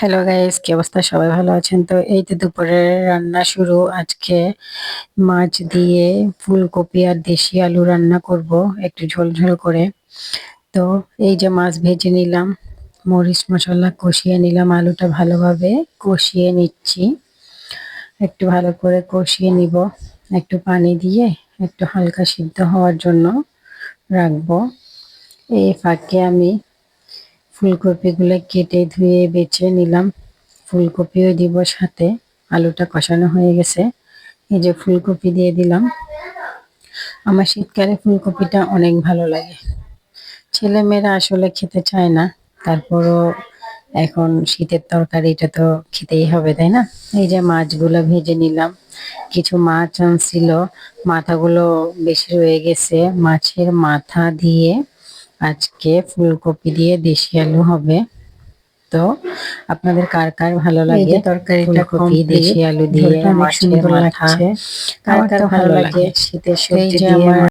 Hello guys, কি অবস্থা? সবাই ভালো আছেন? তো এই তো দুপুরের রান্না শুরু। আজকে মাছ দিয়ে ফুলকপি আর দেশি আলু রান্না করব একটু ঝোল ঝোল করে। তো এই যে মাছ ভেজে নিলাম, মরিচ মশলা কষিয়ে নিলাম, আলুটা ভালোভাবে কষিয়ে নিচ্ছি। একটু ভালো করে কষিয়ে নিব, একটু পানি দিয়ে একটু হালকা সিদ্ধ হওয়ার জন্য রাখবো। এই ফাঁকে আমি ফুলকপিগুলো কেটে ধুয়ে বেছে নিলাম, ফুলকপিও দিব সাথে। আলুটা কষানো হয়ে গেছে, এই যে ফুলকপি দিয়ে দিলাম। আমার শীতকালে ফুলকপিটা অনেক ভালো লাগে। ছেলেমেয়েরা আসলে খেতে চায় না, তারপরও এখন শীতের তরকারিটা তো খেতেই হবে, তাই না? এই যে মাছগুলো ভেজে নিলাম, কিছু মাছ আনছিল, মাথাগুলো বেশি রয়ে গেছে। মাছের মাথা দিয়ে আজকে ফুলকপি দিয়ে দেশি আলু হবে। তো আপনাদের কার কার ভালো লাগে তরকারিটা ফুলকপি দেশি কমপ্লিট। আলু দিয়ে ঝোলটা অনেক মাছের সুন্দর মাথা? লাগছে। কার আমার কার তো ভালো ভালো লাগে লাগে। শীতের তো এই সবজি যে দিয়ে আমার